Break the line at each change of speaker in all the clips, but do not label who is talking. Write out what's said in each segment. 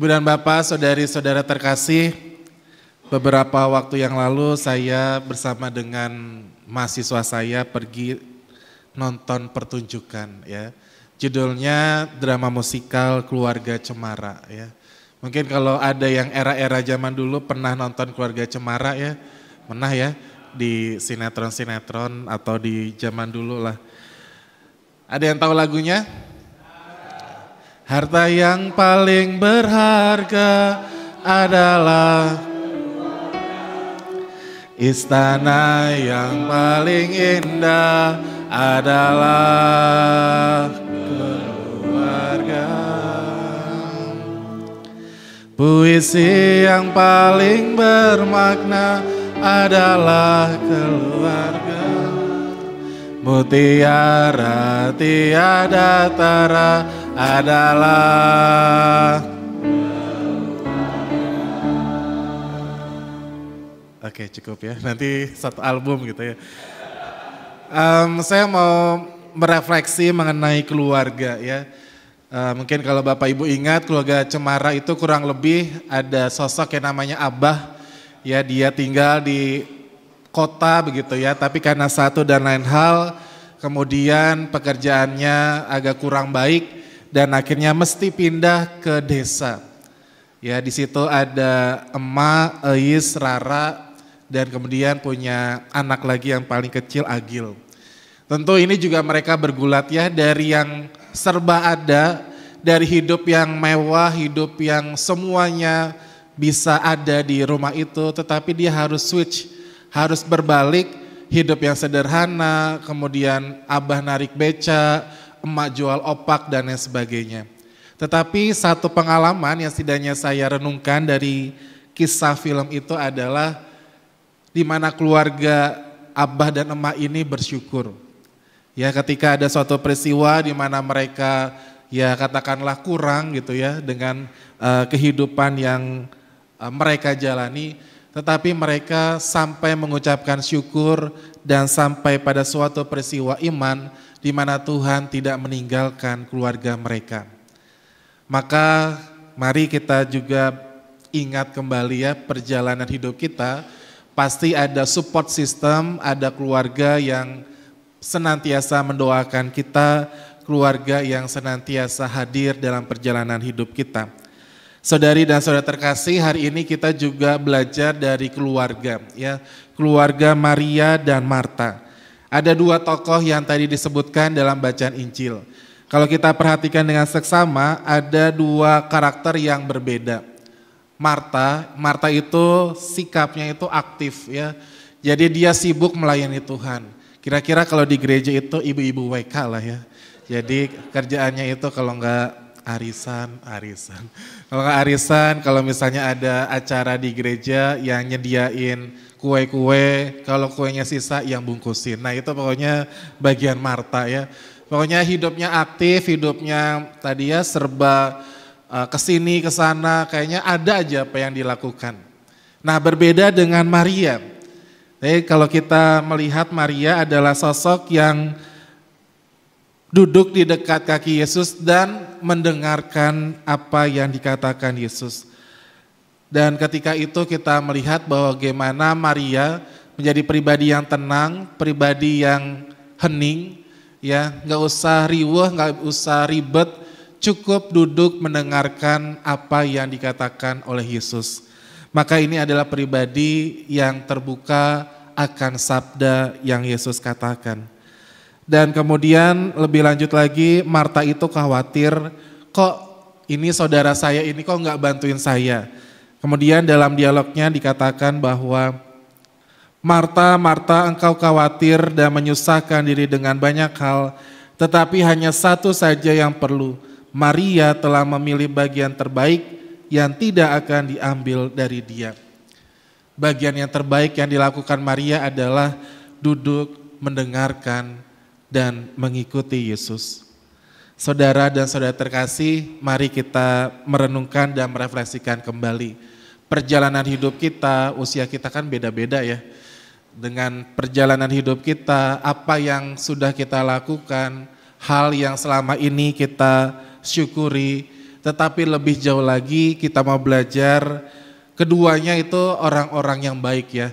Ibu dan Bapak, saudari-saudara terkasih, beberapa waktu yang lalu saya bersama dengan mahasiswa saya pergi nonton pertunjukan ya. Judulnya drama musikal Keluarga Cemara ya. Mungkin kalau ada yang era-era zaman dulu pernah nonton Keluarga Cemara ya, pernah ya di sinetron-sinetron atau di zaman dulu lah. Ada yang tahu lagunya? Harta yang paling berharga adalah istana yang paling indah adalah keluarga. Puisi yang paling bermakna adalah keluarga. Mutiara tiada tara adalah. Oke, cukup ya, nanti satu album gitu ya. Saya mau merefleksi mengenai keluarga ya. Mungkin kalau Bapak Ibu ingat keluarga Cemara itu kurang lebih ada sosok yang namanya Abah. Ya, dia tinggal di kota begitu ya, tapi karena satu dan lain hal kemudian pekerjaannya agak kurang baik dan akhirnya mesti pindah ke desa. Ya, di situ ada Emak, Eis, Rara, dan kemudian punya anak lagi yang paling kecil, Agil. Tentu ini juga mereka bergulat ya dari yang serba ada, dari hidup yang mewah, hidup yang semuanya bisa ada di rumah itu, tetapi dia harus switch, harus berbalik, hidup yang sederhana, kemudian Abah narik beca, Emak jual opak dan lain sebagainya. Tetapi satu pengalaman yang setidaknya saya renungkan dari kisah film itu adalah di mana keluarga Abah dan Emak ini bersyukur. Ya, ketika ada suatu peristiwa di mana mereka ya katakanlah kurang gitu ya dengan kehidupan yang mereka jalani, tetapi mereka sampai mengucapkan syukur dan sampai pada suatu peristiwa iman di mana Tuhan tidak meninggalkan keluarga mereka. Maka mari kita juga ingat kembali ya perjalanan hidup kita, pasti ada support system, ada keluarga yang senantiasa mendoakan kita, keluarga yang senantiasa hadir dalam perjalanan hidup kita. Saudari dan saudara terkasih, hari ini kita juga belajar dari keluarga ya, keluarga Maria dan Marta. Ada dua tokoh yang tadi disebutkan dalam bacaan Injil. Kalau kita perhatikan dengan seksama, ada dua karakter yang berbeda. Marta itu sikapnya itu aktif ya. Jadi dia sibuk melayani Tuhan. Kira-kira kalau di gereja itu ibu-ibu WK lah ya. Jadi kerjaannya itu kalau enggak arisan. Kalau enggak arisan, kalau misalnya ada acara di gereja yang nyediain kue-kue, kalau kuenya sisa yang bungkusin. Nah itu pokoknya bagian Marta ya. Pokoknya hidupnya aktif, hidupnya tadi ya serba kesini kesana, kayaknya ada aja apa yang dilakukan. Nah berbeda dengan Maria. Jadi kalau kita melihat Maria adalah sosok yang duduk di dekat kaki Yesus dan mendengarkan apa yang dikatakan Yesus. Dan ketika itu kita melihat bahwa bagaimana Maria menjadi pribadi yang tenang, pribadi yang hening, ya nggak usah riweuh, nggak usah ribet, cukup duduk mendengarkan apa yang dikatakan oleh Yesus. Maka ini adalah pribadi yang terbuka akan sabda yang Yesus katakan. Dan kemudian lebih lanjut lagi, Marta itu khawatir, kok ini saudara saya ini kok nggak bantuin saya. Kemudian dalam dialognya dikatakan bahwa Marta, Marta, engkau khawatir dan menyusahkan diri dengan banyak hal, tetapi hanya satu saja yang perlu. Maria telah memilih bagian terbaik yang tidak akan diambil dari dia. Bagian yang terbaik yang dilakukan Maria adalah duduk, mendengarkan, dan mengikuti Yesus. Saudara dan saudara terkasih, mari kita merenungkan dan merefleksikan kembali. Perjalanan hidup kita, usia kita kan beda-beda ya. Dengan perjalanan hidup kita, apa yang sudah kita lakukan, hal yang selama ini kita syukuri, tetapi lebih jauh lagi kita mau belajar keduanya itu orang-orang yang baik ya.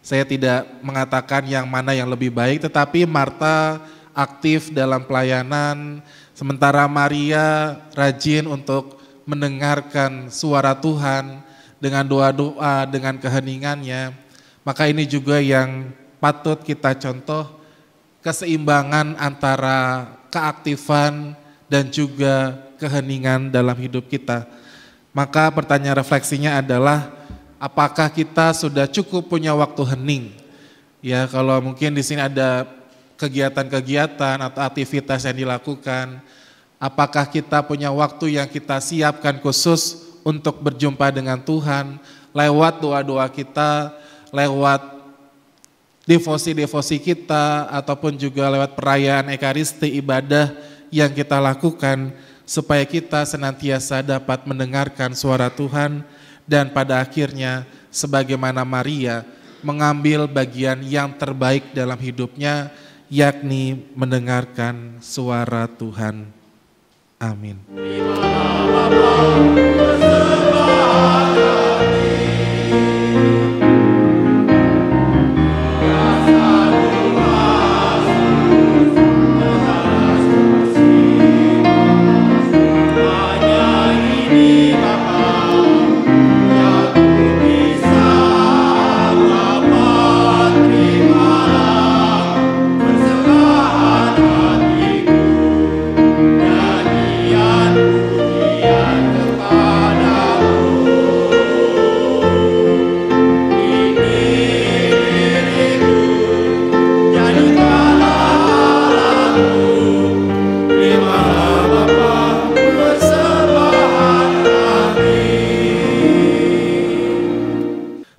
Saya tidak mengatakan yang mana yang lebih baik, tetapi Marta aktif dalam pelayanan, sementara Maria rajin untuk mendengarkan suara Tuhan dengan doa-doa, dengan keheningannya. Maka ini juga yang patut kita contoh, keseimbangan antara keaktifan dan juga keheningan dalam hidup kita. Maka pertanyaan refleksinya adalah, apakah kita sudah cukup punya waktu hening? Ya, kalau mungkin di sini ada kegiatan-kegiatan atau aktivitas yang dilakukan, apakah kita punya waktu yang kita siapkan khusus untuk berjumpa dengan Tuhan lewat doa-doa kita, lewat devosi-devosi kita, ataupun juga lewat perayaan Ekaristi, ibadah yang kita lakukan, supaya kita senantiasa dapat mendengarkan suara Tuhan dan pada akhirnya sebagaimana Maria mengambil bagian yang terbaik dalam hidupnya, yakni mendengarkan suara Tuhan. Amin.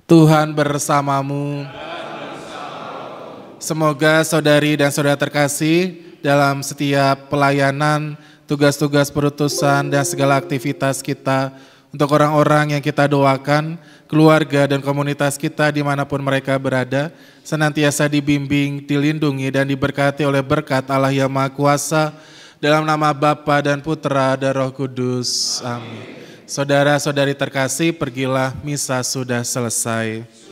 Tuhan bersamamu. Semoga saudari dan saudara terkasih dalam setiap pelayanan, tugas-tugas perutusan dan segala aktivitas kita, untuk orang-orang yang kita doakan, keluarga dan komunitas kita dimanapun mereka berada, senantiasa dibimbing, dilindungi dan diberkati oleh berkat Allah yang Maha Kuasa, dalam nama Bapa dan Putra dan Roh Kudus. Amin. Saudara-saudari terkasih, pergilah, misa sudah selesai.